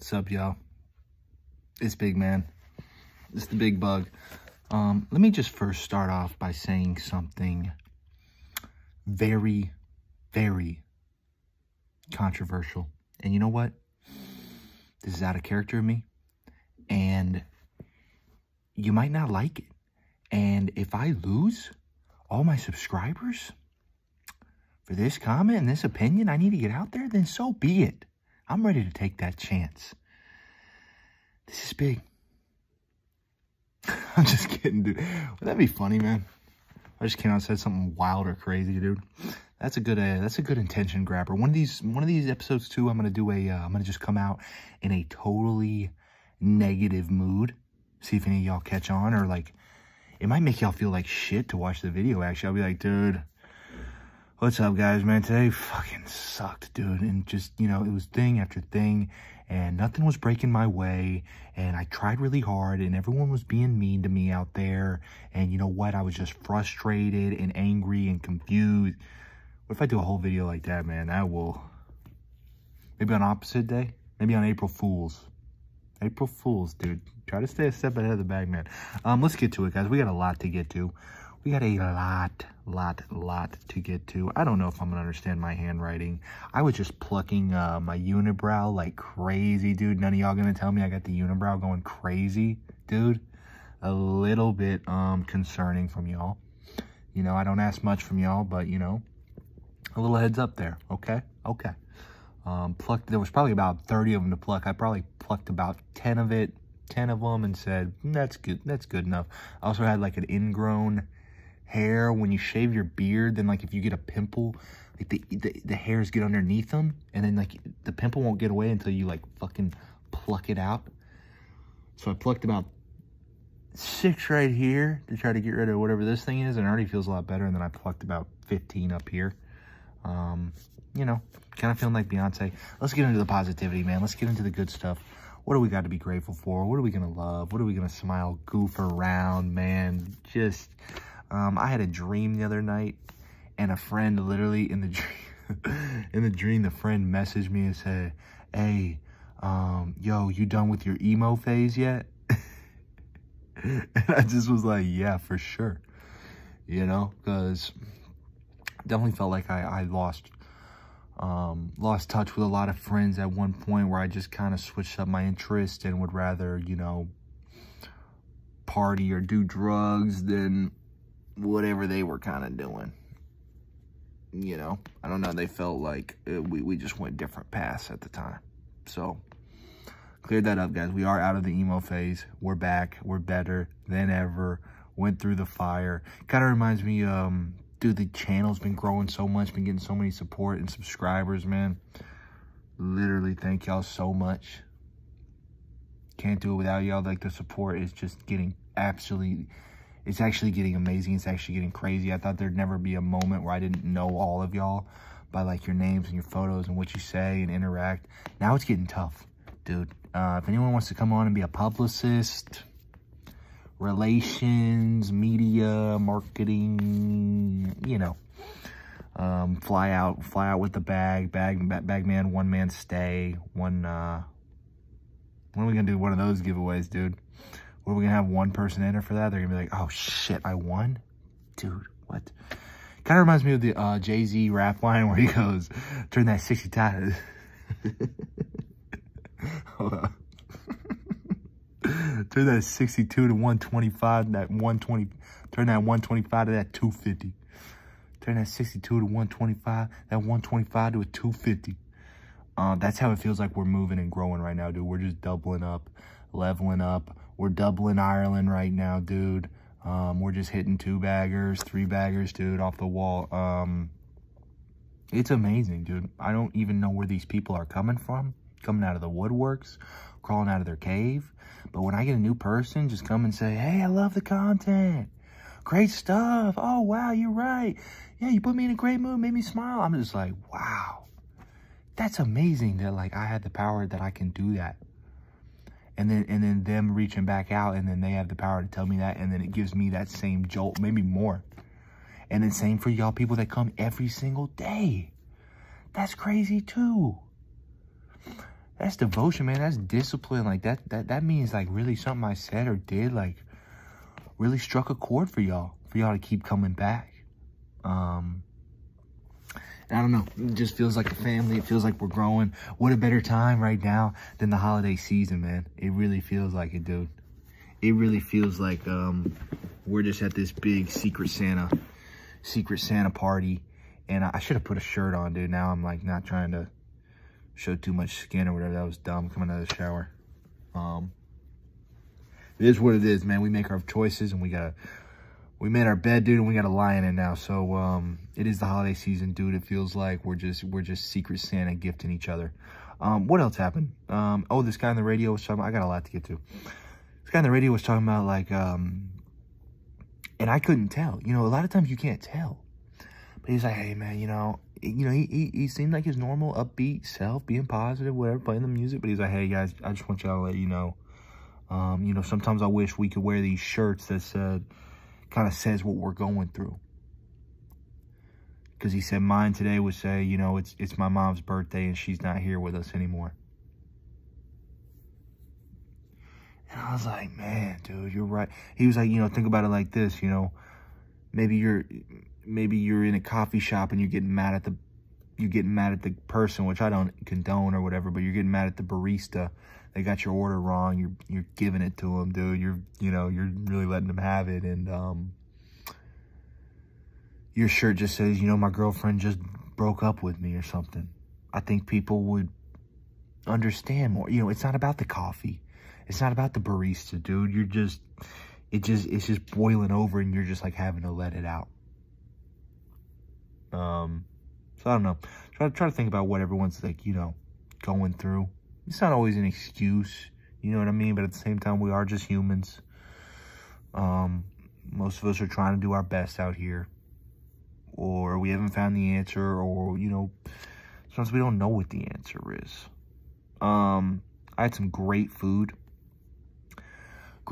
What's up, y'all? It's Big Man. It's the Big Bug. Let me just first start off by saying something very, very controversial. And you know what? This is out of character of me. And you might not like it. And if I lose all my subscribers for this comment and this opinion I need to get out there, then so be it. I'm ready to take that chance. This is big. I'm just kidding, dude. Would that be funny, man? I just came out and said something wild or crazy, dude. That's a good intention grabber. One of these episodes too, I'm gonna just come out in a totally negative mood. See if any of y'all catch on, or like, it might make y'all feel like shit to watch the video. Actually, I'll be like, dude, what's up, guys, man? Today fucking sucked, dude. And just, you know, it was thing after thing, and nothing was breaking my way, and I tried really hard, and everyone was being mean to me out there, and you know what? I was just frustrated and angry and confused. What if I do a whole video like that, man? I will. Maybe on opposite day? Maybe on April Fool's. April Fool's, dude. Try to stay a step ahead of the bag, man. Let's get to it, guys. We got a lot to get to. We got a lot to get to. I don't know if I'm gonna understand my handwriting. I was just plucking my unibrow like crazy, dude. None of y'all gonna tell me I got the unibrow going crazy, dude. A little bit concerning from y'all. You know, I don't ask much from y'all, but you know, a little heads up there, okay? Okay. There was probably about 30 of them to pluck. I probably plucked about 10 of them and said, that's good enough. I also had like an ingrown hair. When you shave your beard, then like if you get a pimple, like the hairs get underneath them, and then like the pimple won't get away until you like fucking pluck it out. So I plucked about 6 right here to try to get rid of whatever this thing is, and it already feels a lot better. And then I plucked about 15 up here. You know, kind of feeling like Beyonce. Let's get into the positivity, man. Let's get into the good stuff. What do we got to be grateful for? What are we going to love? What are we going to smile, goof around, man? Just, I had a dream the other night, and a friend literally in the dream, the friend messaged me and said, hey, yo, you done with your emo phase yet? And I just was like, yeah, for sure. You know, because definitely felt like I lost touch with a lot of friends at one point, where I just kind of switched up my interest and would rather, you know, party or do drugs than whatever they were kind of doing. You know, I don't know. They felt like we just went different paths at the time. So cleared that up, guys. We are out of the emo phase. We're back. We're better than ever. Went through the fire. Kind of reminds me, dude, the channel's been growing so much, been getting so many support and subscribers, man. Literally, thank y'all so much. Can't do it without y'all. Like, the support is just getting it's actually getting amazing. It's actually getting crazy. I thought there'd never be a moment where I didn't know all of y'all by, like, your names and your photos and what you say and interact. Now it's getting tough, dude. If anyone wants to come on and be a publicist, relations, media, marketing, you know, fly out with the bag man, one man stay, when are we gonna do one of those giveaways, dude? What, are we gonna have one person enter for that? They're gonna be like, oh shit, I won? Dude, what? Kind of reminds me of the Jay-Z rap line where he goes, turn that 60 tide. Hold on. Turn that 62 to 125, turn that 125 to that 250. Turn that 62 to 125, that 125 to a 250. That's how it feels like we're moving and growing right now, dude. We're just doubling up, leveling up. We're doubling Ireland right now, dude. We're just hitting 2-baggers, 3-baggers, dude, off the wall. It's amazing, dude. I don't even know where these people are coming from, coming out of the woodworks, crawling out of their cave. But when I get a new person, just come and say, hey, I love the content. Great stuff. Oh, wow, you're right. Yeah, you put me in a great mood, made me smile. I'm just like, wow. That's amazing that, like, I had the power that I can do that. And then them reaching back out, and then they have the power to tell me that, and then it gives me that same jolt, maybe more. And then same for y'all people that come every single day. That's crazy too. That's devotion, man. That's discipline. Like, that means, like, really something I said or did, like, really struck a chord for y'all to keep coming back. And I don't know. It just feels like a family. It feels like we're growing. What a better time right now than the holiday season, man. It really feels like it, dude. It really feels like we're just at this big Secret Santa party. And I should have put a shirt on, dude. Now I'm, like, not trying to show too much skin or whatever. That was dumb coming out of the shower. It is what it is, man. We make our choices, and we made our bed, dude, and we got to lie in it now. So it is the holiday season, dude. It feels like we're just Secret Santa gifting each other. What else happened? Oh, this guy on the radio was talking about, I got a lot to get to. This guy on the radio was talking about, like, and I couldn't tell. You know, a lot of times you can't tell. But he's like, hey, man, you know, he seemed like his normal upbeat self, being positive, whatever, playing the music. But he's like, hey, guys, I just want y'all to let you know, sometimes I wish we could wear these shirts that kind of says what we're going through. Because he said mine today would say, you know, it's my mom's birthday and she's not here with us anymore. And I was like, man, dude, you're right. He was like, you know, think about it like this, you know, maybe you're in a coffee shop and you're getting mad at the person, which I don't condone or whatever, but you're getting mad at the barista. They got your order wrong. You're giving it to them, dude. You're really letting them have it. And your shirt just says, you know, my girlfriend just broke up with me or something. I think people would understand more. You know, it's not about the coffee. It's not about the barista, dude. It's just boiling over, and you're just like having to let it out. So I don't know. Try to think about what everyone's, like, you know, going through. It's not always an excuse, you know what I mean? But at the same time, we are just humans. Most of us are trying to do our best out here. Or we haven't found the answer, or, you know, sometimes we don't know what the answer is. I had some great food.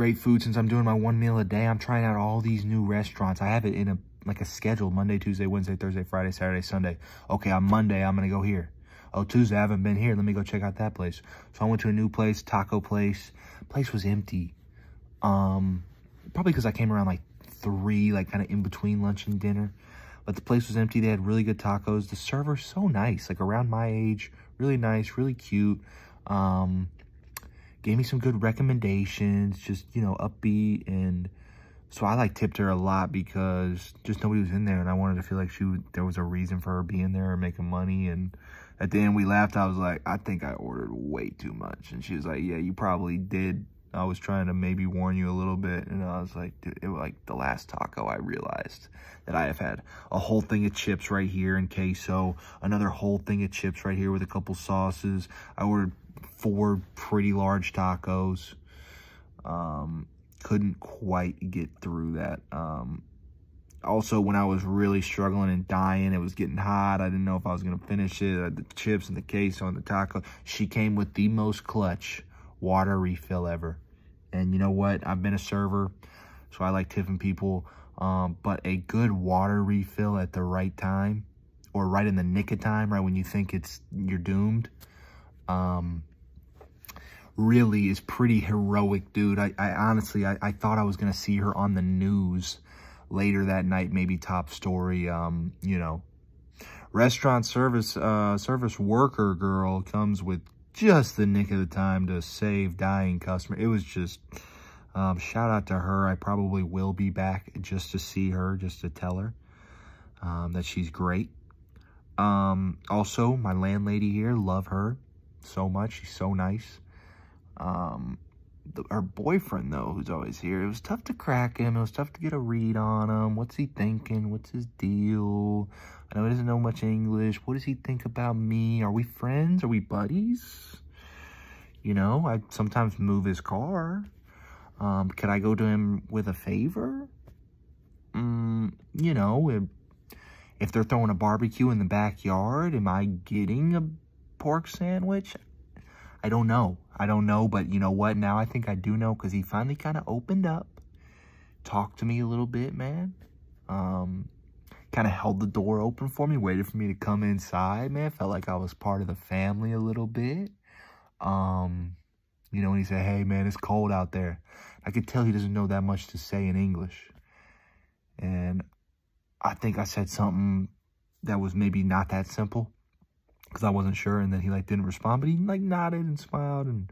Since I'm doing my one meal a day. I'm trying out all these new restaurants. I have it in a schedule: Monday, Tuesday, Wednesday, Thursday, Friday, Saturday, Sunday. Okay, on Monday, I'm going to go here. Oh, Tuesday, I haven't been here. Let me go check out that place. So I went to a new place, taco place. Place was empty. Probably because I came around like 3, like kind of in between lunch and dinner. But the place was empty. They had really good tacos. The server's so nice, like around my age. Really nice, really cute. Gave me some good recommendations, just, you know, upbeat. And so I, like, tipped her a lot because just nobody was in there, and I wanted to feel like there was a reason for her being there and making money. And at the end, we laughed. I was like, I think I ordered way too much. And she was like, yeah, you probably did. I was trying to maybe warn you a little bit. And I was like, dude, it was like the last taco, I realized that I have had a whole thing of chips right here and queso, another whole thing of chips right here with a couple sauces. I ordered 4 pretty large tacos. Couldn't quite get through that. Also, when I was really struggling and dying, it was getting hot. I didn't know if I was going to finish it. The chips and the queso and the taco. She came with the most clutch water refill ever. And you know what? I've been a server, so I like tipping people. But a good water refill at the right time, or right in the nick of time, right when you think you're doomed, really is pretty heroic, dude. I honestly, I thought I was going to see her on the news later that night, maybe top story. You know, restaurant service worker girl comes with just the nick of the time to save dying customer. It was just, shout out to her. I probably will be back just to see her, just to tell her that she's great. Also, my landlady here, love her so much. She's so nice. Her boyfriend, though, who's always here, it was tough to crack him. It was tough to get a read on him. What's he thinking? What's his deal? I know he doesn't know much English. What does he think about me? Are we friends? Are we buddies? You know, I sometimes move his car. Could I go to him with a favor? You know, if they're throwing a barbecue in the backyard, am I getting a pork sandwich? I don't know. I don't know, but you know what? Now I think I do know, because he finally kind of opened up, talked to me a little bit, man. Kind of held the door open for me, waited for me to come inside, man. Felt like I was part of the family a little bit. You know, when he said, hey, man, it's cold out there. I could tell he doesn't know that much to say in English. And I think I said something that was maybe not that simple because I wasn't sure. And then he, like, didn't respond. But he, like, nodded and smiled. And,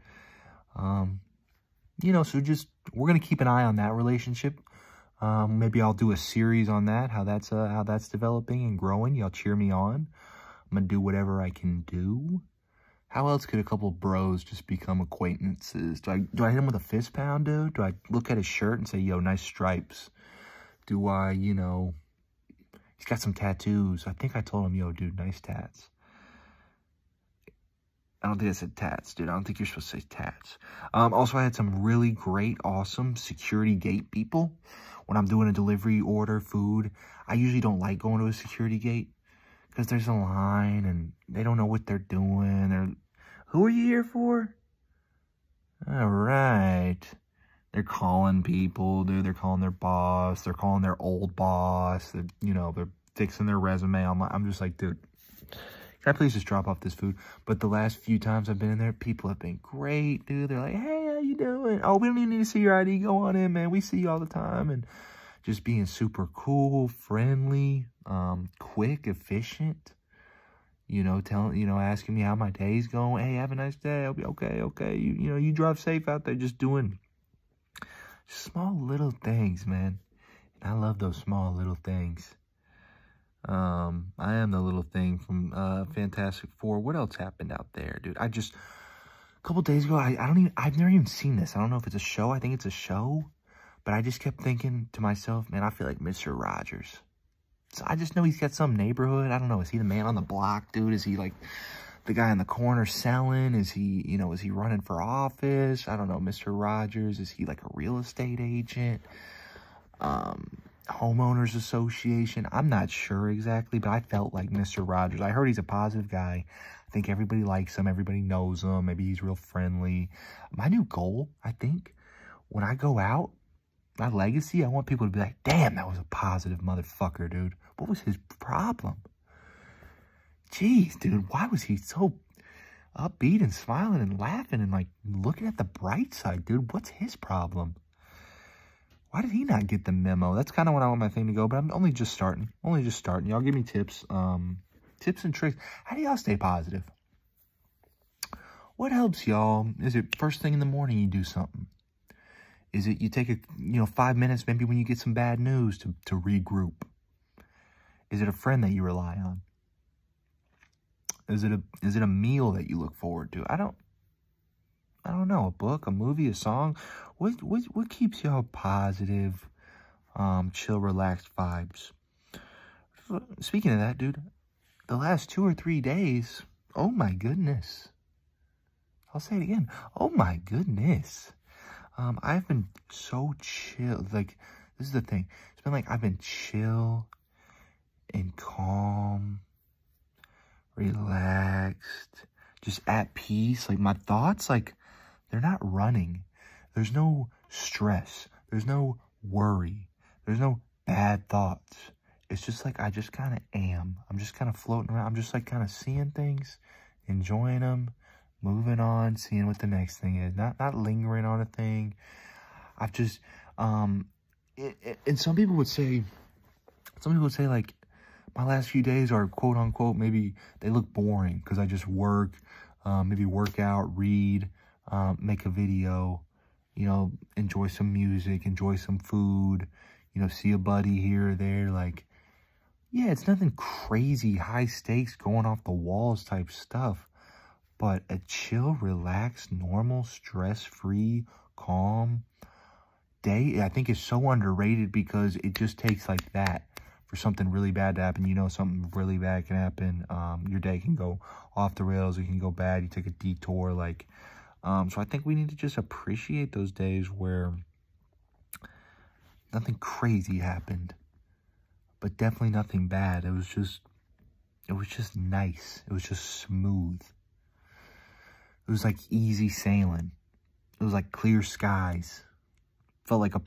you know, so just we're going to keep an eye on that relationship. Maybe I'll do a series on that, how that's developing and growing. Y'all cheer me on. I'm going to do whatever I can do. How else could a couple bros just become acquaintances? Do I hit him with a fist pound, dude? Do I look at his shirt and say, yo, nice stripes? Do I, you know, he's got some tattoos. I think I told him, yo, dude, nice tats. I don't think I said tats, dude. I don't think you're supposed to say tats. Also, I had some really great, awesome security gate people. When I'm doing a delivery order, food, I usually don't like going to a security gate because there's a line and they don't know what they're doing. Who are you here for? All right. They're calling people, dude. They're calling their boss. They're calling their old boss. You know, they're fixing their resume. I'm just like, dude, can I please just drop off this food? But the last few times I've been in there, people have been great, dude. They're like, hey, how you doing? Oh, we don't even need to see your ID. Go on in, man. We see you all the time. And just being super cool, friendly, quick, efficient. You know, asking me how my day's going. Hey, have a nice day. I'll be okay. You know, you drive safe out there. Just doing small little things, man. And I love those small little things. I am the little thing from Fantastic Four. What else happened out there, dude? A couple days ago, I've never even seen this. I don't know if it's a show. I think it's a show. But I just kept thinking to myself, man, I feel like Mr. Rogers. So I just know he's got some neighborhood. I don't know. Is he the man on the block, dude? Is he like the guy in the corner selling? Is he, you know, is he running for office? I don't know. Mr. Rogers, is he like a real estate agent? Homeowners association? I'm not sure exactly, but I felt like Mr. Rogers. I heard he's a positive guy. I think everybody likes him. Everybody knows him. Maybe he's real friendly. My new goal, I think, when I go out, my legacy, I want people to be like, damn, that was a positive motherfucker, dude. What was his problem? Jeez, dude, why was he so upbeat and smiling and laughing and, like, looking at the bright side, dude? What's his problem? Why did he not get the memo? That's kind of what I want my thing to go, but I'm only just starting. Y'all give me tips. Tips and tricks. How do y'all stay positive? What helps y'all? Is it first thing in the morning you do something? Is it you take 5 minutes maybe when you get some bad news to regroup? Is it a friend that you rely on? Is it a meal that you look forward to? I don't know. A book, a movie, a song. What keeps y'all positive, chill, relaxed vibes? Speaking of that, dude, the last 2 or 3 days, oh my goodness. I'll say it again. Oh my goodness. I've been so chill. Like, this is the thing. It's been like I've been chill and calm, relaxed, just at peace. Like, my thoughts, like, they're not running. There's no stress. There's no worry. There's no bad thoughts. It's just like I just kind of am. I'm just kind of floating around. I'm just like kind of seeing things, enjoying them, moving on, seeing what the next thing is. Not lingering on a thing. I've just, and some people would say, like, my last few days are quote unquote, maybe they look boring because I just work, maybe work out, read, make a video, enjoy some music, enjoy some food, see a buddy here or there. Like, yeah, it's nothing crazy, high stakes, going off the walls type stuff. But a chill, relaxed, normal, stress-free, calm day, I think is so underrated because it just takes like that for something really bad to happen. Something really bad can happen. Your day can go off the rails. It can go bad. You take a detour. So I think we need to just appreciate those days where nothing crazy happened, but definitely nothing bad. It was just nice. It was just smooth. It was like easy sailing. It was like clear skies. Felt like a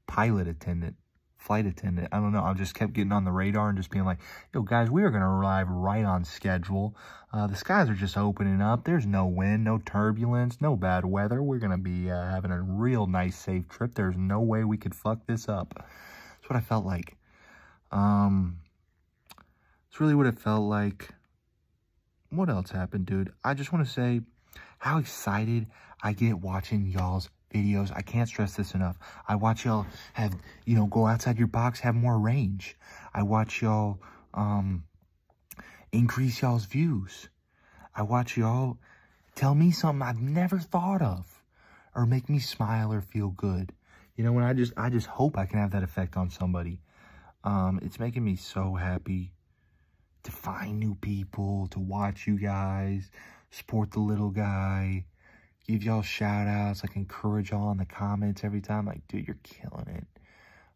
pilot attendant flight attendant. I don't know. I just kept getting on the radar and just being like, yo, guys, we are going to arrive right on schedule. The skies are just opening up. There's no wind, no turbulence, no bad weather. We're going to be having a real nice, safe trip. There's no way we could fuck this up. That's what I felt like. It's really what it felt like. What else happened, dude? I just want to say how excited I get watching y'all's videos. I can't stress this enough. I watch y'all have, you know, go outside your box, have more range. I watch y'all increase y'all's views. I watch y'all tell me something I've never thought of, or make me smile or feel good. You know, when I just hope I can have that effect on somebody. It's making me so happy to find new people, to watch you guys, support the little guy, give y'all shout outs, like encourage y'all in the comments every time. Like, dude, you're killing it.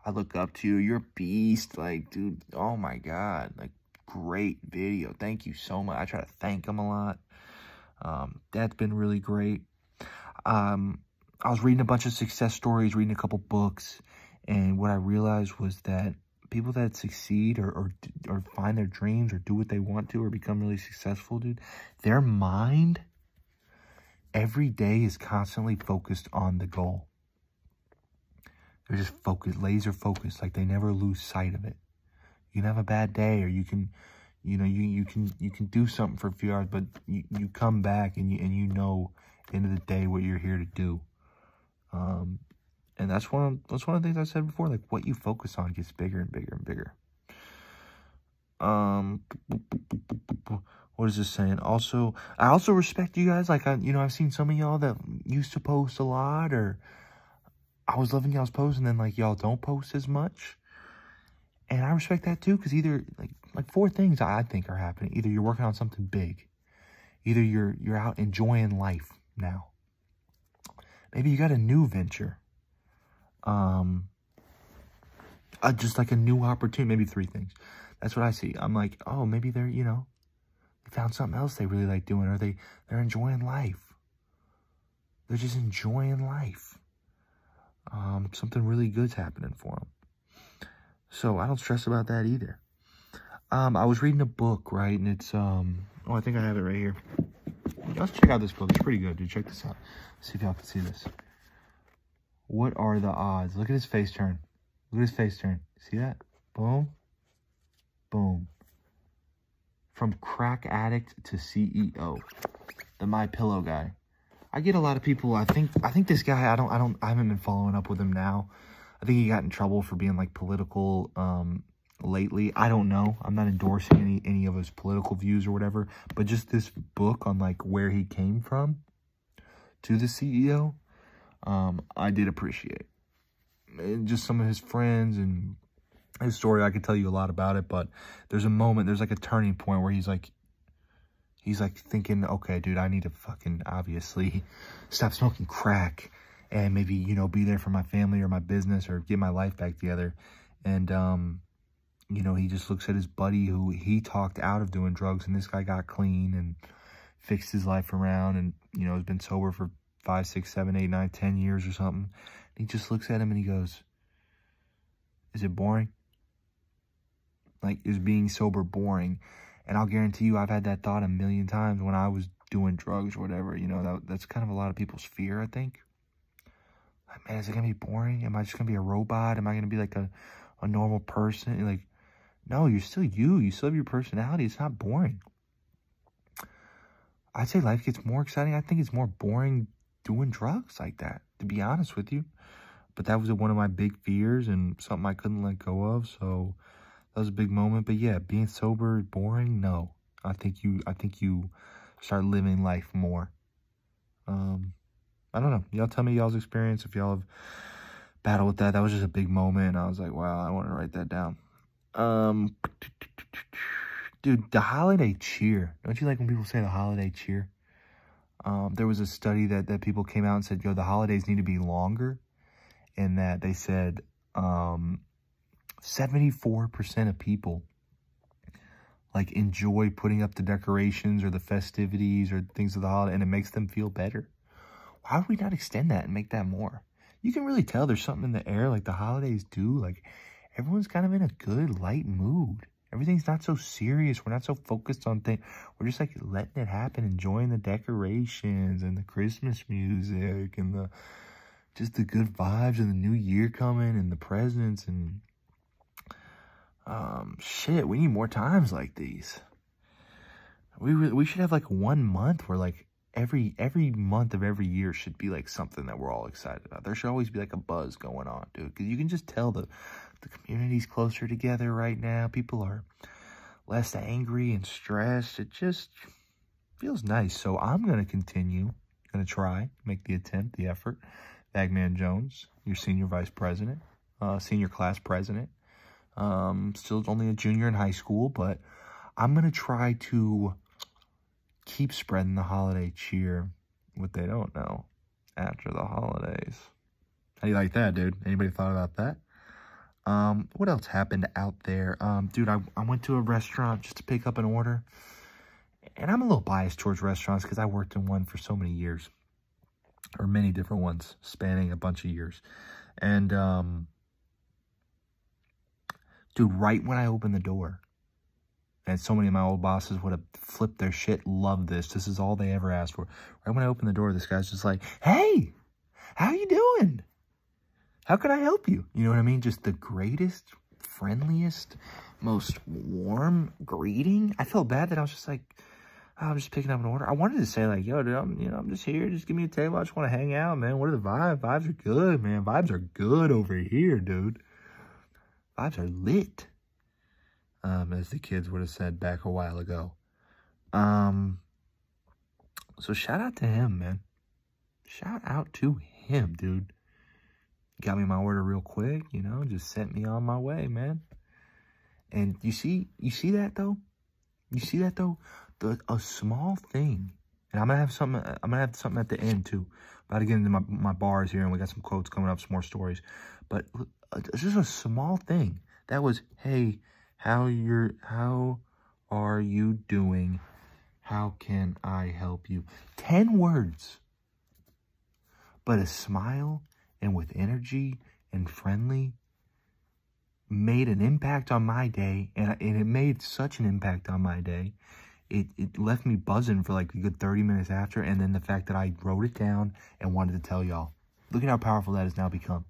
I look up to you. You're a beast. Like, dude, oh my God. Like, great video. Thank you so much. I try to thank him a lot. That's been really great. I was reading a bunch of success stories, reading a couple books, and what I realized was that people that succeed or find their dreams or do what they want to or become really successful, dude, their mind every day is constantly focused on the goal. They're just focused, laser focused, like they never lose sight of it. You can have a bad day, or you can, you know, you can do something for a few hours, but you come back and you know at the end of the day what you're here to do. And that's one of the things I said before, like what you focus on gets bigger and bigger and bigger. What is this saying? Also, I also respect you guys. Like, I've seen some of y'all that used to post a lot, or I was loving y'all's posts, and then like y'all don't post as much. And I respect that too, because either like 4 things I think are happening. Either you're working on something big, either you're out enjoying life now. Maybe you got a new venture. Just like a new opportunity. Maybe 3 things. That's what I see. I'm like, oh, maybe they're, you know, they found something else they really like doing, or they're enjoying life. They're just enjoying life. Something really good's happening for them. So I don't stress about that either. I was reading a book, right? And it's, oh, I think I have it right here. Let's check out this book. It's pretty good, dude. Check this out. Let's see if y'all can see this. What are the odds? Look at his face turn. Look at his face turn. See that? Boom. Boom. From crack addict to CEO. The MyPillow guy. I get a lot of people. I think this guy, I haven't been following up with him now. I think he got in trouble for being like political lately. I don't know. I'm not endorsing any of his political views or whatever, but just this book on like where he came from to the CEO, I did appreciate. And just some of his friends and his story, I could tell you a lot about it, but there's a moment, there's like a turning point where he's like thinking, okay, dude, I need to fucking obviously stop smoking crack and maybe, you know, be there for my family or my business or get my life back together. And, you know, he just looks at his buddy who he talked out of doing drugs, and this guy got clean and fixed his life around and, you know, has been sober for 5, 6, 7, 8, 9, 10 years or something. And he just looks at him and he goes, is it boring? Like, is being sober boring? And I'll guarantee you, I've had that thought a million times when I was doing drugs or whatever. You know, that's kind of a lot of people's fear, I think. Like, man, is it going to be boring? Am I just going to be a robot? Am I going to be like a normal person? Like, no, you're still you. You still have your personality. It's not boring. I'd say life gets more exciting. I think it's more boring doing drugs like that, to be honest with you. But that was one of my big fears and something I couldn't let go of. So that was a big moment. But yeah, being sober is boring? No. I think you start living life more. I don't know. Y'all tell me y'all's experience if y'all have battled with that. That was just a big moment. And I was like, wow, I want to write that down. Dude, the holiday cheer. Don't you like when people say the holiday cheer? There was a study that people came out and said, yo, the holidays need to be longer. And that they said 74% of people like enjoy putting up the decorations or the festivities or things of the holiday, and it makes them feel better. Why would we not extend that and make that more? You can really tell there's something in the air, like the holidays do. Like, everyone's kind of in a good, light mood. Everything's not so serious. We're not so focused on things. We're just like letting it happen, enjoying the decorations and the Christmas music and just the good vibes and the new year coming and the presents and shit. We need more times like these. We should have like 1 month where like every month of every year should be like something that we're all excited about. There should always be like a buzz going on, dude, because you can just tell the community's closer together right now. People are less angry and stressed. It just feels nice. So I'm going to continue, going to try, make the attempt, the effort. Bagman Jones, your senior vice president, senior class president. Still only a junior in high school, but I'm going to try to keep spreading the holiday cheer. What they don't know after the holidays. How do you like that, dude? Anybody thought about that? What else happened out there? Dude, I went to a restaurant just to pick up an order. And I'm a little biased towards restaurants because I worked in one for so many years. Or many different ones, spanning a bunch of years. And, dude, right when I opened the door, and so many of my old bosses would have flipped their shit, loved this. This is all they ever asked for. Right when I opened the door, this guy's just like, hey, how you doing? How can I help you? You know what I mean? Just the greatest, friendliest, most warm greeting. I felt bad that I was just like, oh, I'm just picking up an order. I wanted to say like, yo, dude, I'm just here. Just give me a table. I just want to hang out, man. What are the vibes? Vibes are good, man. Vibes are good over here, dude. Vibes are lit. As the kids would have said back a while ago. So shout out to him, man. Shout out to him, dude. Got me my order real quick, you know, just sent me on my way, man. And you see that though? You see that though? A small thing. And I'm gonna have something at the end too. About to get into my bars here, and we got some quotes coming up, some more stories. But it's just a small thing. That was, hey, how are you doing? How can I help you? 10 words. But a smile and with energy and friendly made an impact on my day. And it made such an impact on my day. It left me buzzing for like a good 30 minutes after. And then the fact that I wrote it down and wanted to tell y'all. Look at how powerful that has now become.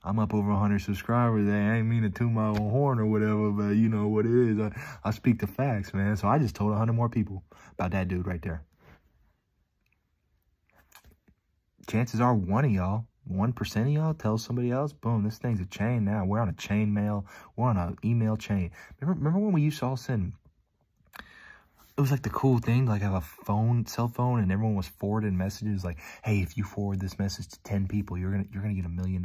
I'm up over 100 subscribers. I ain't mean to toot my own horn or whatever, but you know what it is. I speak the facts, man. So I just told 100 more people about that dude right there. Chances are one of y'all, 1% of y'all tells somebody else, boom, this thing's a chain now. We're on a chain mail. We're on an email chain. Remember when we used to all send, it was like the cool thing, like have a cell phone, and everyone was forwarding messages like, hey, if you forward this message to 10 people, you're gonna get $1 million.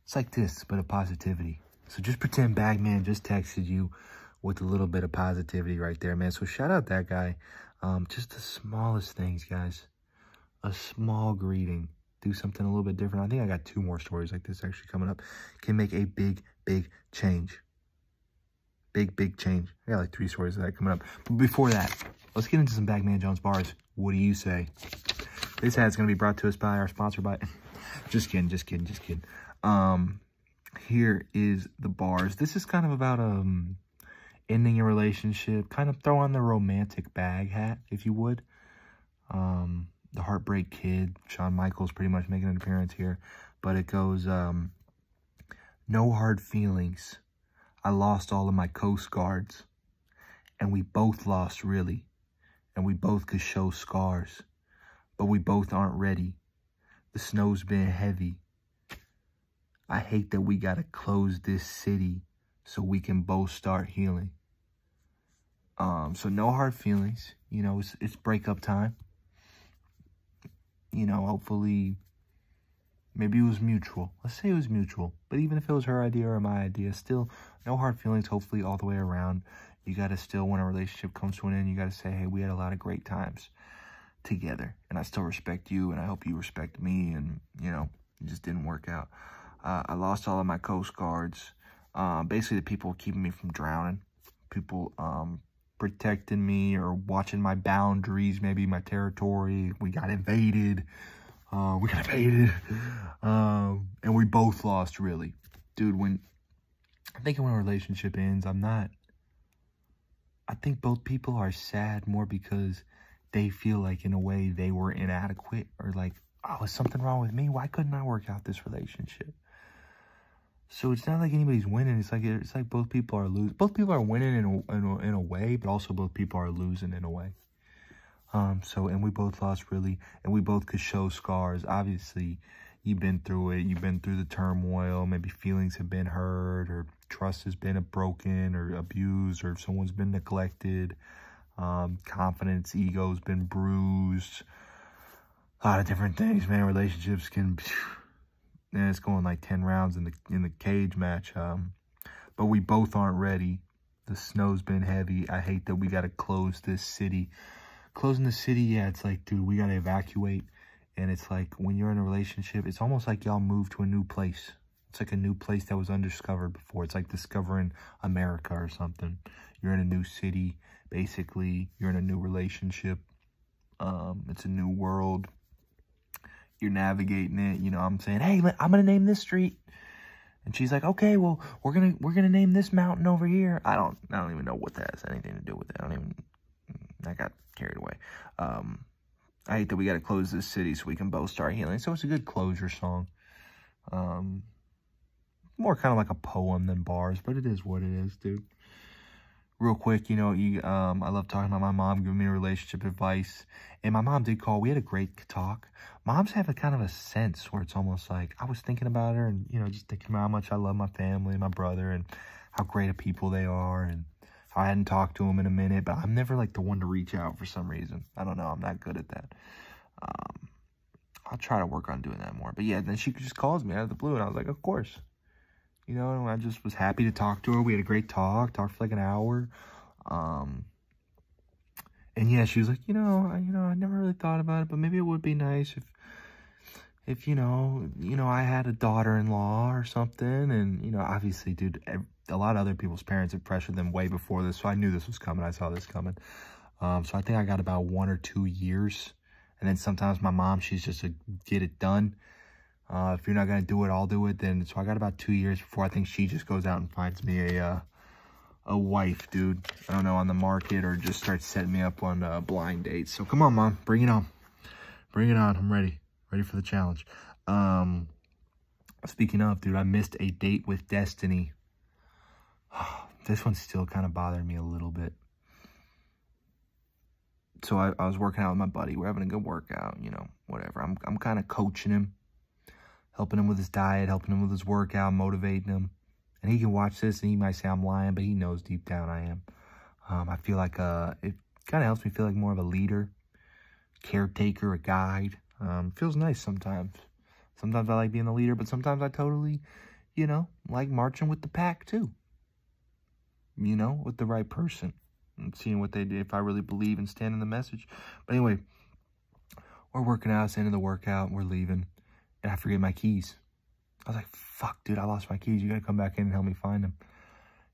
It's like this, but of positivity. So just pretend Bagman just texted you with a little bit of positivity right there, man. So shout out that guy. Just the smallest things, guys. A small greeting. Do something a little bit different. I think I got 2 more stories like this actually coming up. Can make a big, big change. Big, big change. I got like 3 stories of that coming up. But before that, let's get into some Bagman Jones bars. What do you say? This ad's going to be brought to us by our sponsor by... Just kidding. Here is the bars. This is kind of about ending a relationship. Kind of throw on the romantic bag hat, if you would. The Heartbreak Kid. Shawn Michaels pretty much making an appearance here. But it goes, no hard feelings. I lost all of my Coast Guards. And we both lost, really. And we both could show scars. But we both aren't ready. The snow's been heavy. I hate that we gotta close this city so we can both start healing. So no hard feelings. You know, it's breakup time. You know, hopefully, maybe it was mutual. Let's say it was mutual. But even if it was her idea or my idea, still, no hard feelings, hopefully, all the way around. You gotta still, when a relationship comes to an end, you gotta say, hey, we had a lot of great times together. And I still respect you, and I hope you respect me, and, you know, it just didn't work out. I lost all of my Coast Guards. Basically, the people keeping me from drowning. People protecting me or watching my boundaries, maybe my territory. We got invaded. And we both lost, really. Dude, when I think when a relationship ends, I think both people are sad more because they feel like in a way they were inadequate, or like, oh, is something wrong with me? Why couldn't I work out this relationship? So it's not like anybody's winning. It's like both people are losing. Both people are winning in a way, but also both people are losing in a way. And we both lost really, and we both could show scars. Obviously, you've been through it. You've been through the turmoil. Maybe feelings have been hurt, or trust has been broken, or abused, or someone's been neglected. Confidence, ego's been bruised. A lot of different things, man. Relationships can, and it's going like 10 rounds in the cage match. But we both aren't ready. The snow's been heavy. I hate that we got to close this city. Closing the city, yeah, it's like, dude, we got to evacuate. And it's like, when you're in a relationship, it's almost like y'all moved to a new place. It's like a new place that was undiscovered before. It's like discovering America or something. You're in a new city, basically. You're in a new relationship. It's a new world. You're navigating it. You know, I'm saying, hey, I'm going to name this street. And she's like, okay, well, we're gonna name this mountain over here. I don't even know what that has anything to do with it. I got carried away. I hate that we got to close this city so we can both start healing. So it's a good closure song. More kind of like a poem than bars, but it is what it is, dude. Real quick, you know, I love talking about my mom giving me relationship advice. And my mom did call. We had a great talk. Moms have a kind of a sense where it's almost like, I was thinking about her and, you know, just thinking about how much I love my family, my brother, and how great of people they are, and how I hadn't talked to them in a minute. But I'm never like the one to reach out for some reason. I don't know. I'm not good at that. I'll try to work on doing that more. But yeah, then she just calls me out of the blue, and I was like, of course. You know, and I just was happy to talk to her. We had a great talk. Talked for like an hour. And yeah, she was like, I never really thought about it, but maybe it would be nice if you know, I had a daughter-in-law or something. And, you know, obviously, dude, a lot of other people's parents have pressured them way before this, so I knew this was coming. I saw this coming. So I think I got about 1 or 2 years. And then sometimes my mom, she's just a get it done. If you're not going to do it, I'll do it. Then, so I got about 2 years before I think she just goes out and finds me a wife, dude. I don't know, on the market, or just starts setting me up on blind dates. So come on, Mom, bring it on. Bring it on. I'm ready. Ready for the challenge. Speaking of, dude, I missed a date with Destiny. This one's still kind of bothering me a little bit. So I was working out with my buddy. We're having a good workout, you know, whatever. I'm kind of coaching him. Helping him with his diet, helping him with his workout, motivating him. And he can watch this and he might say I'm lying, but he knows deep down I am. I feel like it kind of helps me feel like more of a leader, caretaker, a guide. Feels nice sometimes. Sometimes I like being the leader, but sometimes I totally, you know, like marching with the pack too. You know, with the right person. And seeing what they do, if I really believe and stand in the message. But anyway, we're working out, it's the end of the workout, and we're leaving. And I forget my keys. I was like, fuck, dude, I lost my keys. You gotta come back in and help me find them.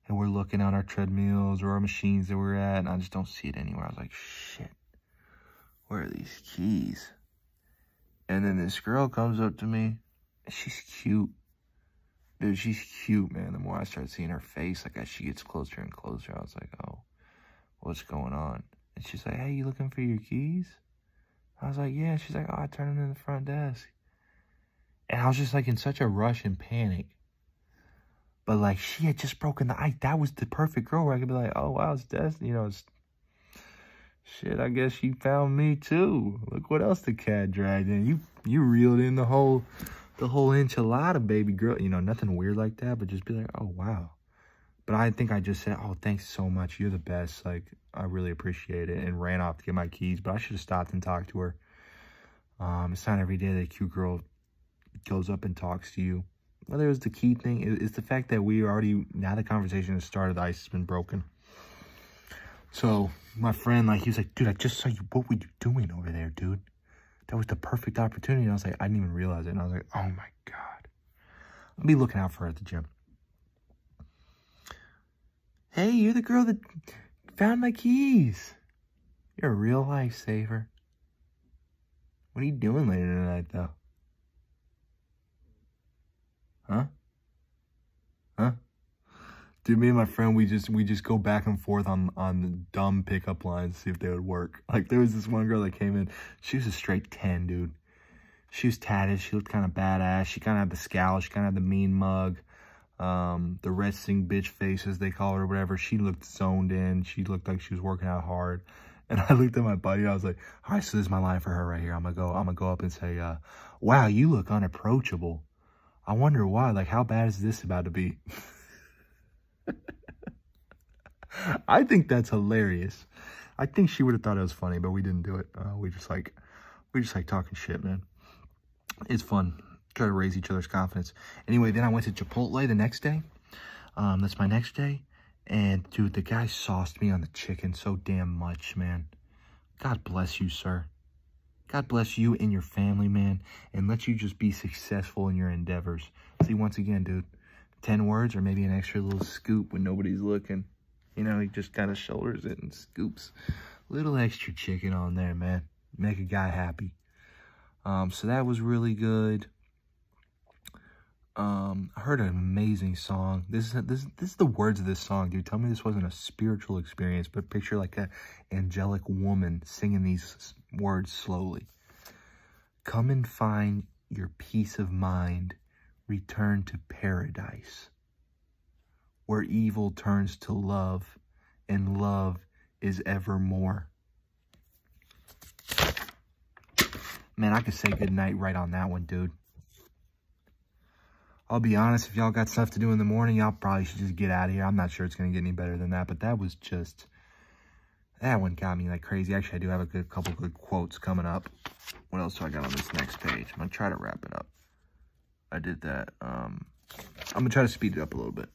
And we're looking on our treadmills or our machines that we're at, and I just don't see it anywhere. I was like, shit, where are these keys? And then this girl comes up to me, and she's cute. Dude, she's cute, man. The more I start seeing her face, like as she gets closer and closer, I was like, oh, what's going on? And she's like, hey, you looking for your keys? I was like, yeah. She's like, oh, I turned them in the front desk. And I was just like in such a rush and panic. But like she had just broken the ice. That was the perfect girl where I could be like, oh wow, it's Destiny. You know, it's shit, I guess she found me too. Look what else the cat dragged in. You reeled in the whole enchilada, baby girl. You know, nothing weird like that, but just be like, oh wow. But I think I just said, oh, thanks so much. You're the best. Like, I really appreciate it. And ran off to get my keys. But I should have stopped and talked to her. It's not every day that a cute girl goes up and talks to you. Whether it was the key thing, it's the fact that we already, now the conversation has started, the ice has been broken. So my friend, like, he was like, dude, I just saw you. What were you doing over there, dude? That was the perfect opportunity. And I was like, I didn't even realize it. And I was like, oh my God. I'll be looking out for her at the gym. Hey, you're the girl that found my keys. You're a real lifesaver. What are you doing later tonight, though? Huh? Huh? Dude, me and my friend, we just go back and forth on the dumb pickup lines to see if they would work. Like, there was this one girl that came in. She was a straight 10, dude. She was tatted. She looked kind of badass. She kind of had the scowl. She kind of had the mean mug. The resting bitch face, as they call it, or whatever. She looked zoned in. She looked like she was working out hard. And I looked at my buddy and I was like, all right, so this is my line for her right here. I'm gonna go up and say, wow, you look unapproachable. I wonder why. Like, how bad is this about to be? I think that's hilarious. I think she would have thought it was funny, but we didn't do it. We just like talking shit, man. It's fun. Try to raise each other's confidence. Anyway, then I went to Chipotle the next day. That's my next day. And, dude, the guy sauced me on the chicken so damn much, man. God bless you, sir. God bless you and your family, man. And let you just be successful in your endeavors. See, once again, dude, 10 words or maybe an extra little scoop when nobody's looking. You know, he just kind of shoulders it and scoops. Little extra chicken on there, man. Make a guy happy. So that was really good. I heard an amazing song. This is the words of this song, dude. Tell me this wasn't a spiritual experience, but picture like a angelic woman singing these words slowly. Come and find your peace of mind. Return to paradise, where evil turns to love, and love is evermore. Man, I could say goodnight right on that one, dude. I'll be honest, if y'all got stuff to do in the morning, y'all probably should just get out of here. I'm not sure it's going to get any better than that, but that was just, that one got me like crazy. Actually, I do have a couple good quotes coming up. What else do I got on this next page? I'm going to try to wrap it up. I did that. I'm going to try to speed it up a little bit.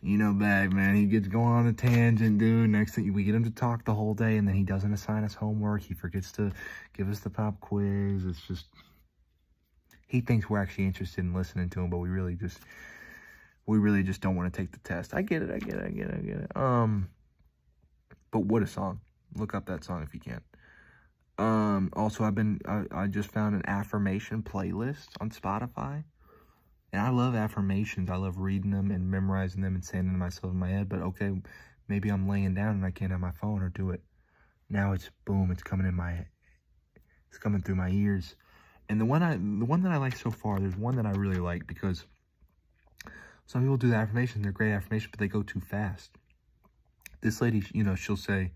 You know, Bag, man, he gets going on a tangent, dude. Next thing, we get him to talk the whole day, and then he doesn't assign us homework. He forgets to give us the pop quiz. It's just, he thinks we're actually interested in listening to him, but we really just don't want to take the test. I get it. But what a song. Look up that song if you can. Also, I just found an affirmation playlist on Spotify. And I love affirmations. I love reading them and memorizing them and saying them to myself in my head. But okay, maybe I'm laying down and I can't have my phone or do it. Now it's boom, it's coming through my ears. And the one that I like so far, there's one that I really like because some people do the affirmation, they're great affirmations, but they go too fast. This lady, you know, she'll say,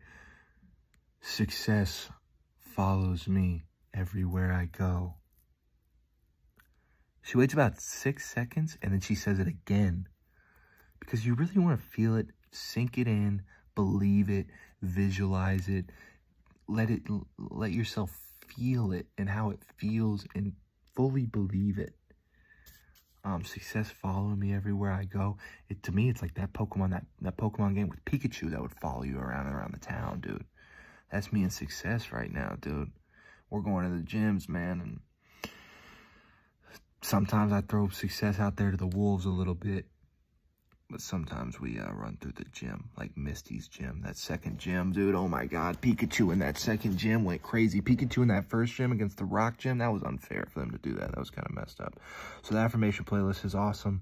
success follows me everywhere I go. She waits about 6 seconds, and then she says it again. Because you really want to feel it, sink it in, believe it, visualize it, let yourself feel it and how it feels and fully believe it. Success following me everywhere I go. To me, it's like that Pokemon game with Pikachu that would follow you around and around the town, dude. That's me and success right now, dude. We're going to the gyms, man, and sometimes I throw success out there to the wolves a little bit, but sometimes we run through the gym, like Misty's gym, that second gym, dude. Oh my God, Pikachu in that second gym went crazy. Pikachu in that first gym against the rock gym, that was unfair for them to do that. That was kind of messed up. So the affirmation playlist is awesome.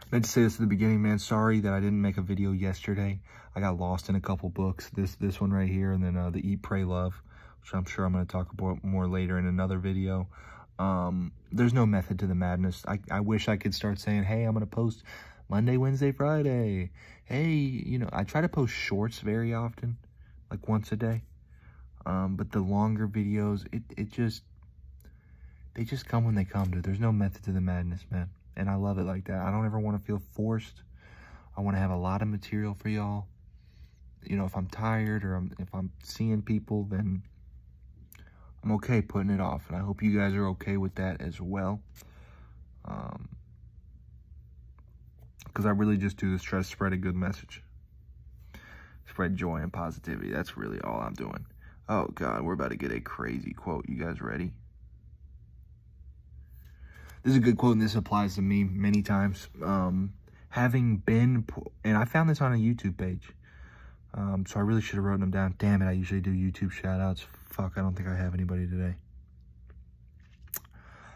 Meant to say this at the beginning, man. Sorry that I didn't make a video yesterday. I got lost in a couple books. This one right here, and then the Eat, Pray, Love, which I'm sure I'm going to talk about more later in another video. There's no method to the madness. I wish I could start saying, hey, I'm going to post Monday, Wednesday, Friday. Hey, you know, I try to post shorts very often, like once a day. But the longer videos, they just come when they come, dude. There's no method to the madness, man. And I love it like that. I don't ever want to feel forced. I want to have a lot of material for y'all. You know, if I'm tired or if I'm seeing people, then I'm okay putting it off, and I hope you guys are okay with that as well. Because I really just do this, try to spread a good message. Spread joy and positivity. That's really all I'm doing. Oh, God, we're about to get a crazy quote. You guys ready? This is a good quote, and this applies to me many times. Having been, and I found this on a YouTube page. So I really should have written them down. Damn it, I usually do YouTube shout-outs. Fuck, I don't think I have anybody today.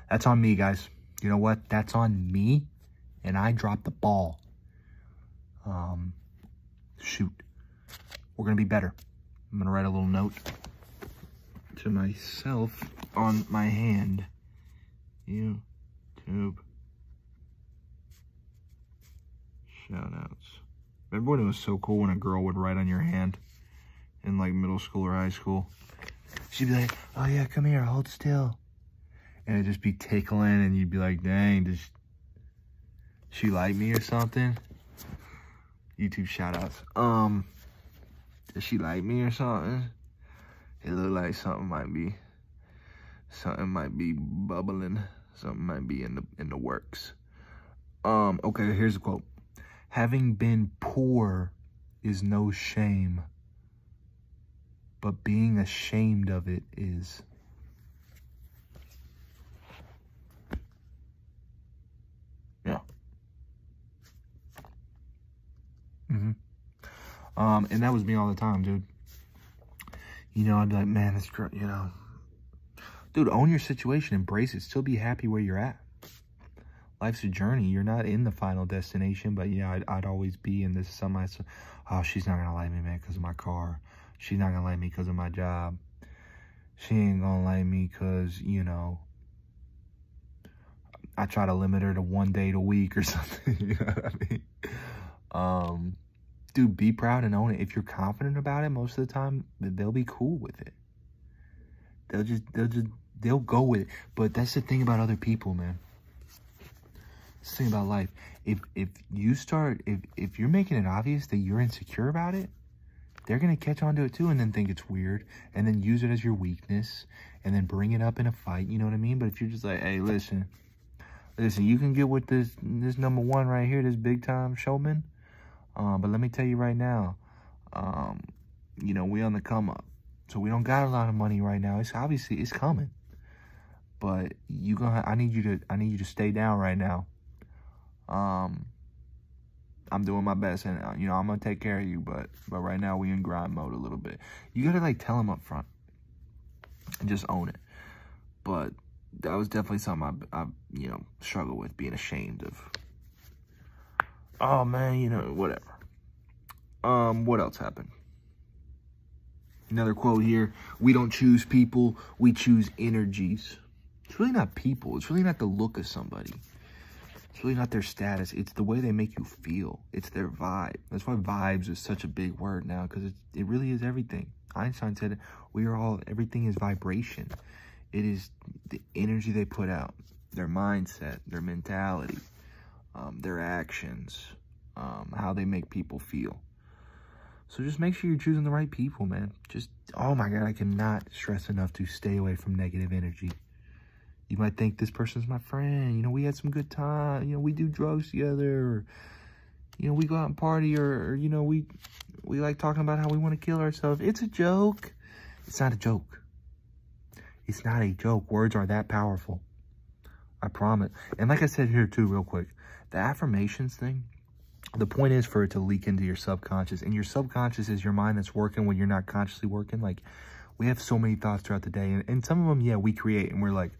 That's on me, guys. You know what? That's on me and I drop the ball, shoot, we're going to be better. I'm going to write a little note to myself on my hand. YouTube shout-outs. Remember when it was so cool when a girl would write on your hand in like middle school or high school? She'd be like, oh yeah, come here, hold still. And it'd just be tickling, and you'd be like, dang, does she like me or something? YouTube shout-outs. Does she like me or something? It looked like something might be bubbling. Something might be in the works. Okay, here's a quote. Having been poor is no shame, but being ashamed of it is. Yeah. And that was me all the time, dude. You know, I'd be like, man, it's, you know, dude, own your situation, embrace it, still be happy where you're at. Life's a journey. You're not in the final destination, but yeah, I'd always be in this semi. Oh, she's not gonna like me, man, because of my car. She's not gonna like me because of my job. She ain't gonna like me because, you know, I try to limit her to 1 day a week or something. You know what I mean? Dude, be proud and own it. If you're confident about it, most of the time, they'll be cool with it. They'll go with it. But that's the thing about other people, man. That's the thing about life. If you're making it obvious that you're insecure about it, they're going to catch on to it too and then think it's weird and then use it as your weakness and then bring it up in a fight, you know what I mean? But if you're just like, hey, listen, you can get with this number one right here, this big time showman. But let me tell you right now, you know, we on the come up. So we don't got a lot of money right now. It's obviously it's coming. But I need you to stay down right now. I'm doing my best, and you know, I'm gonna take care of you, but right now we in grind mode a little bit. You gotta like tell them up front and just own it. But that was definitely something I you know, struggle with, being ashamed of. Oh man, you know, whatever. What else happened? Another quote here. We don't choose people, we choose energies. It's really not people. It's really not the look of somebody. It's really not their status. It's the way they make you feel. It's their vibe. That's why vibes is such a big word now, because it really is everything. Einstein said everything is vibration. It is the energy they put out, their mindset, their mentality, their actions, how they make people feel. So just make sure you're choosing the right people, man. Just, oh my God, I cannot stress enough to stay away from negative energy. You might think this person's my friend. You know, we had some good time. You know, we do drugs together. Or, you know, we go out and party. Or you know, we like talking about how we want to kill ourselves. It's a joke. It's not a joke. It's not a joke. Words are that powerful. I promise. And like I said here too, real quick, the affirmations thing, the point is for it to leak into your subconscious. And your subconscious is your mind that's working when you're not consciously working. Like, we have so many thoughts throughout the day. And some of them, yeah, we create. And we're like,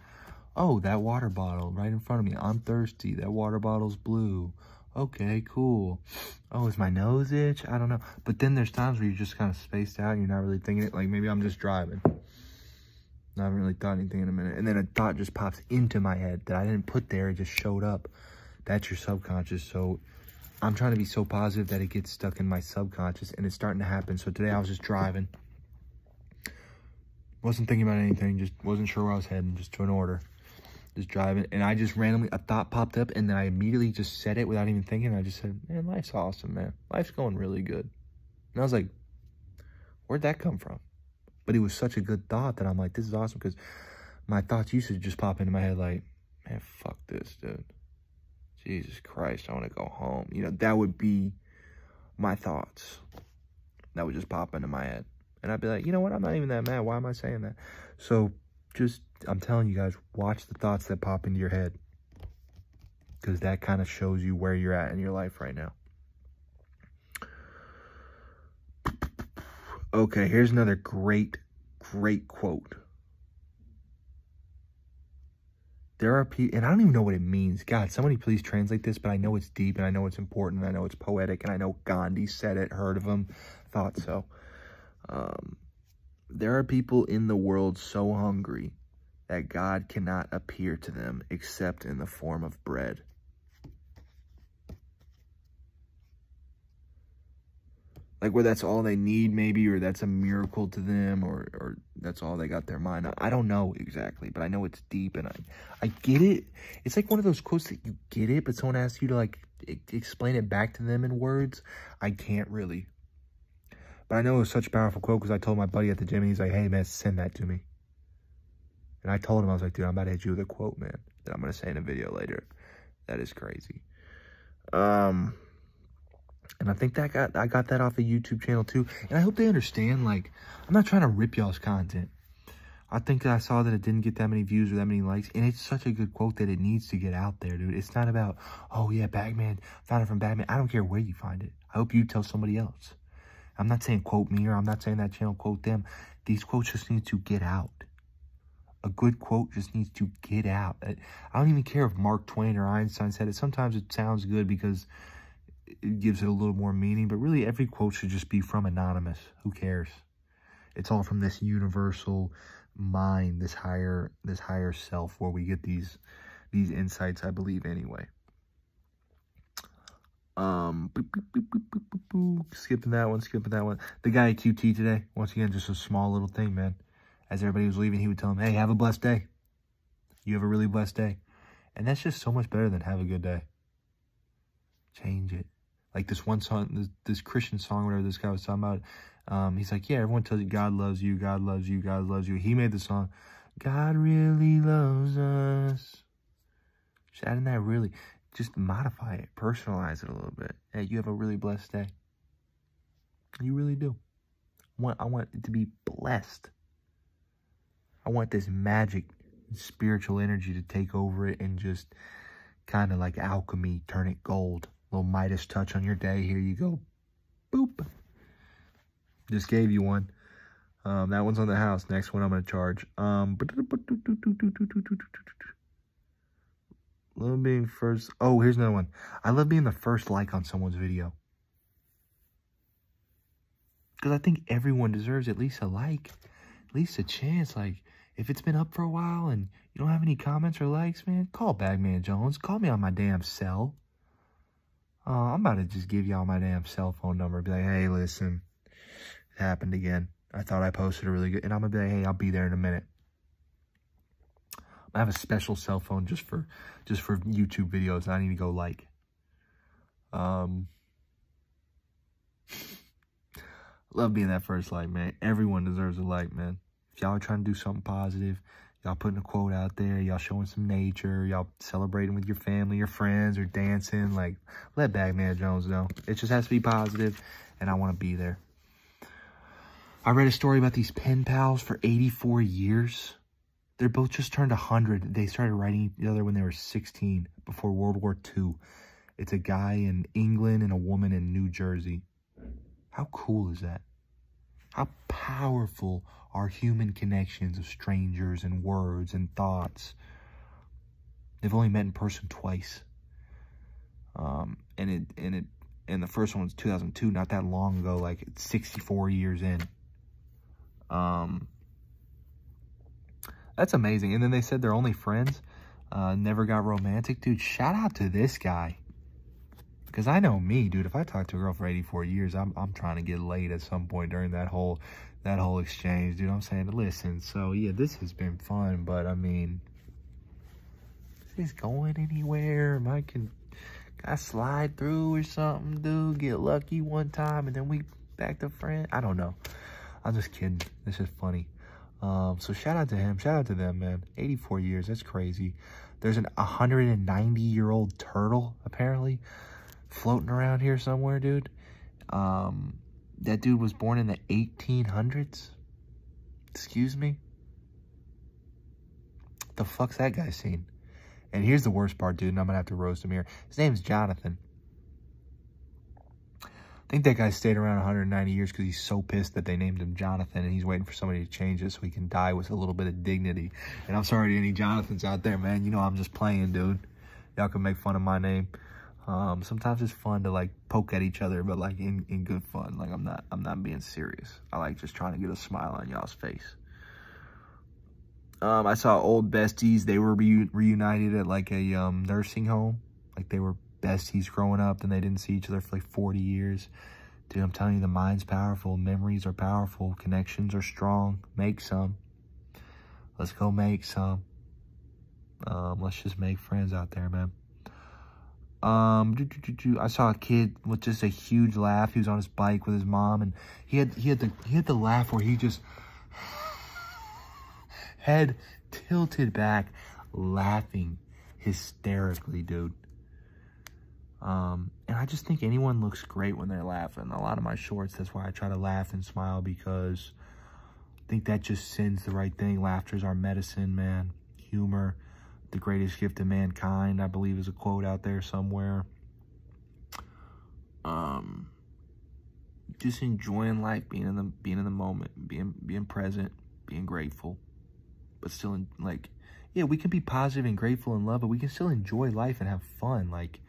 oh, that water bottle right in front of me. I'm thirsty. That water bottle's blue. Okay, cool. Oh, is my nose itch? I don't know. But then there's times where you're just kind of spaced out and you're not really thinking it. Like, maybe I'm just driving. I haven't really thought anything in a minute. And then a thought just pops into my head that I didn't put there. It just showed up. That's your subconscious. So I'm trying to be so positive that it gets stuck in my subconscious, and it's starting to happen. So today I was just driving. Wasn't thinking about anything. Just wasn't sure where I was heading. Just to an order. Just driving. And I just randomly, a thought popped up, and then I immediately just said it without even thinking. I just said, man, life's awesome, man. Life's going really good. And I was like, where'd that come from? But it was such a good thought that I'm like, this is awesome, because my thoughts used to just pop into my head like, man, fuck this, dude. Jesus Christ, I want to go home. You know, that would be my thoughts. That would just pop into my head. And I'd be like, you know what? I'm not even that mad. Why am I saying that? So just, I'm telling you guys, watch the thoughts that pop into your head. Because that kind of shows you where you're at in your life right now. Okay, here's another great quote. there are people, and I don't even know what it means. God, somebody please translate this, but I know it's deep, and I know it's important, and I know it's poetic, and I know Gandhi said it, heard of him, thought so. There are people in the world so hungry that God cannot appear to them except in the form of bread. Like where that's all they need maybe, or that's a miracle to them, or that's all they got their mind on. I don't know exactly, but I know it's deep, and I get it. It's like one of those quotes that you get it, but someone asks you to like explain it back to them in words. I can't really. But I know it was such a powerful quote because I told my buddy at the gym, and he's like, hey man, send that to me. And I told him, I was like, dude, I'm about to hit you with a quote, man, that I'm going to say in a video later. That is crazy. And I think that I got that off a YouTube channel too. And I hope they understand, like, I'm not trying to rip y'all's content. I think I saw that it didn't get that many views or that many likes. And it's such a good quote that it needs to get out there, dude. It's not about, oh yeah, Bagman, found it from Bagman. I don't care where you find it. I hope you tell somebody else. I'm not saying quote me, or I'm not saying that channel quote them. These quotes just need to get out. A good quote just needs to get out. I don't even care if Mark Twain or Einstein said it. Sometimes it sounds good because it gives it a little more meaning, but really every quote should just be from anonymous. Who cares? It's all from this universal mind, this higher self, where we get these insights, I believe, anyway. Skipping that one. The guy at QT today, once again, just a small little thing, man. As everybody was leaving, he would tell them, hey, have a blessed day. You have a really blessed day. And that's just so much better than have a good day. Change it. Like this one song, this Christian song, whatever this guy was talking about. He's like, yeah, everyone tells you God loves you, God loves you, God loves you. He made the song, God really loves us. Just adding that really, just modify it, personalize it a little bit. Hey, you have a really blessed day. You really do. I want it to be blessed. I want this magic, spiritual energy to take over it and just kind of like alchemy, turn it gold. Little Midas touch on your day. Here you go. Boop. Just gave you one. That one's on the house. Next one I'm going to charge. Love being first. Oh, here's another one. I love being the first like on someone's video. Because I think everyone deserves at least a like. At least a chance. Like, if it's been up for a while and you don't have any comments or likes, man, call Bagman Jones. Call me on my damn cell. I'm about to just give y'all my damn cell phone number. Be like, hey, listen, it happened again. I thought I posted a really good, and I'm gonna be like, hey, I'll be there in a minute. I have a special cell phone just for YouTube videos. And I need to go like. Love being that first like, man. Everyone deserves a like, man. If y'all are trying to do something positive, y'all putting a quote out there, y'all showing some nature, y'all celebrating with your family, your friends, or dancing, like, let Bagman Jones know. It just has to be positive, and I want to be there. I read a story about these pen pals for 84 years. They're both just turned 100. They started writing each other when they were 16, before World War II. It's a guy in England and a woman in New Jersey. How cool is that? How powerful are human connections of strangers and words and thoughts? They've only met in person twice. And the first one was 2002, not that long ago, like it's 64 years in. That's amazing. And then they said they're only friends, never got romantic. Dude, shout out to this guy. Because I know me, dude, if I talk to a girl for 84 years, I'm trying to get laid at some point during that whole exchange, dude. I'm saying, listen, so yeah, this has been fun, but I mean, is this going anywhere? Can I slide through or something, dude? Get lucky one time and then we back to friends? I don't know. I'm just kidding. This is funny. So shout out to him. Shout out to them, man. 84 years. That's crazy. There's an 190-year-old turtle, apparently, floating around here somewhere, dude. That dude was born in the 1800s. Excuse me? The fuck's that guy seen? And here's the worst part, dude, and I'm gonna have to roast him here. His name's Jonathan. think that guy stayed around 190 years because he's so pissed that they named him Jonathan, and he's waiting for somebody to change it so he can die with a little bit of dignity. And I'm sorry to any Jonathans out there, man. You know I'm just playing, dude. Y'all can make fun of my name. Sometimes it's fun to, like, poke at each other, but, like, in good fun. Like, I'm not being serious. I like just trying to get a smile on y'all's face. I saw old besties. They were reunited at, like, a nursing home. Like, they were besties growing up, and they didn't see each other for, like, 40 years. Dude, I'm telling you, the mind's powerful. Memories are powerful. Connections are strong. Make some. Let's go make some. Let's just make friends out there, man. I saw a kid with just a huge laugh. He was on his bike with his mom, and he had the laugh where he just head tilted back, laughing hysterically, dude. And I just think anyone looks great when they're laughing. A lot of my shorts, that's why I try to laugh and smile, because I think that just sends the right thing. Laughter's our medicine, man. Humor, the greatest gift of mankind, I believe, is a quote out there somewhere. Just enjoying life, being in the moment, being present, being grateful, but still yeah, we can be positive and grateful and love, but we can still enjoy life and have fun. Like,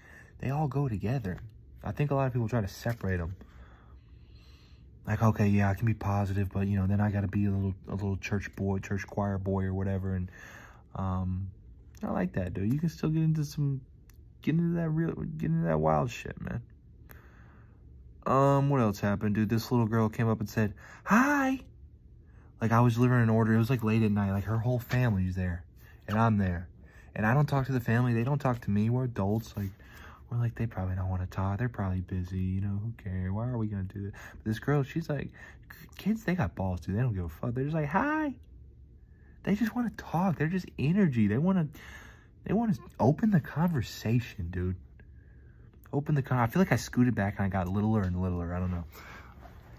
they all go together. I think a lot of people try to separate them. Like, okay, yeah, I can be positive, but, you know, then I got to be a little church choir boy or whatever. And I like that, dude. You can still get into that wild shit, man. What else happened, dude? This little girl came up and said, "Hi." Like, I was delivering an order. It was, like, late at night. Like, her whole family's there, and I'm there. And I don't talk to the family. They don't talk to me. We're adults. Like, we're like, they probably don't want to talk. They're probably busy. You know, who cares? Why are we going to do that? But this girl, she's like, kids, they got balls, dude. They don't give a fuck. They're just like, "Hi." They just want to talk. They're just energy. They want to open the conversation, dude. I feel like I scooted back and I got littler and littler. I don't know.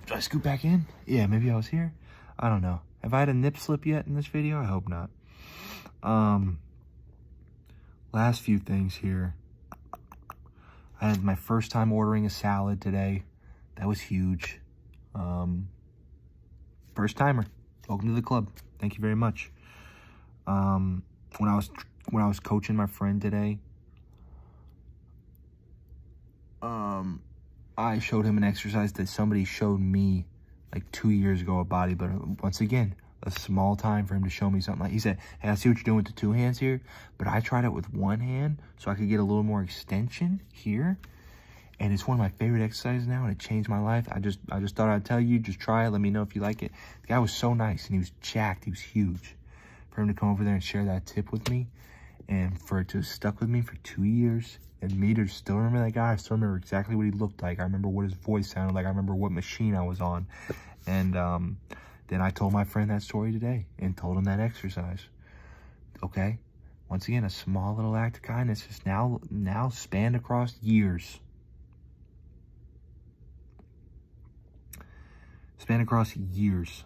Did I scoot back in? Yeah, maybe I was here. I don't know. Have I had a nip slip yet in this video? I hope not. Last few things here. I had my first time ordering a salad today. That was huge. First timer. Welcome to the club. Thank you very much. When I was coaching my friend today, I showed him an exercise that somebody showed me like 2 years ago at bodybuilder. Once again, a small time for him to show me something. Like, he said, "Hey, I see what you're doing with the 2 hands here," but I tried it with 1 hand so I could get a little more extension here. And it's one of my favorite exercises now, and it changed my life. I just thought I'd tell you, just try it. Let me know if you like it. The guy was so nice, and he was jacked. He was huge. For him to come over there and share that tip with me, and for it to have stuck with me for 2 years, and me to still remember that guy. I still remember exactly what he looked like. I remember what his voice sounded like. I remember what machine I was on. And then I told my friend that story today and told him that exercise. Okay? Once again, a small little act of kindness is now spanned across years. Span across years.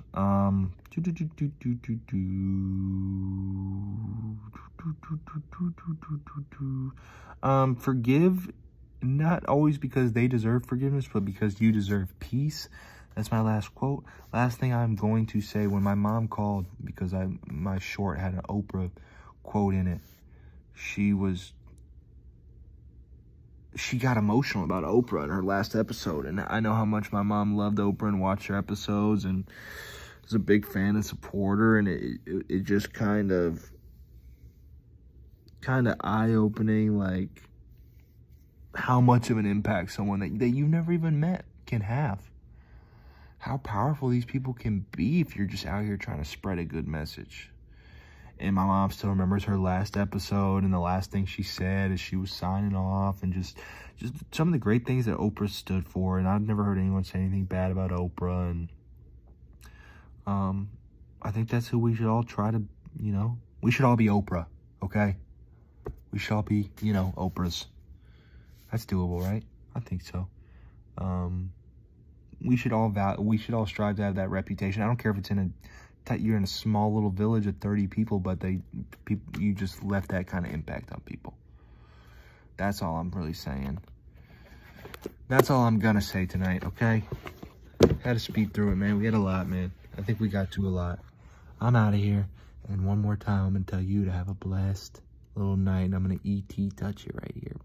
Forgive, not always because they deserve forgiveness, but because you deserve peace. That's my last quote. Last thing I'm going to say, when my mom called, because my short had an Oprah quote in it, she got emotional about Oprah in her last episode. And I know how much my mom loved Oprah and watched her episodes and was a big fan and supporter. And it just kind of eye-opening, like, how much of an impact someone that you never even met can have. How powerful these people can be if you're just out here trying to spread a good message. And my mom still remembers her last episode, and the last thing she said as she was signing off, and just some of the great things that Oprah stood for. And I've never heard anyone say anything bad about Oprah. And I think that's who we should all try to, you know, we should all be Oprah, okay? We should all be, you know, Oprahs. That's doable, right? I think so. We should all strive to have that reputation. I don't care if it's you're in a small little village of 30 people, but you just left that kind of impact on people. That's all I'm really saying. That's all I'm gonna say tonight, okay? Had to speed through it, man. We had a lot, man. I think we got to a lot. I'm out of here. And one more time, I'm gonna tell you to have a blessed little night. And I'm gonna ET touch you right here.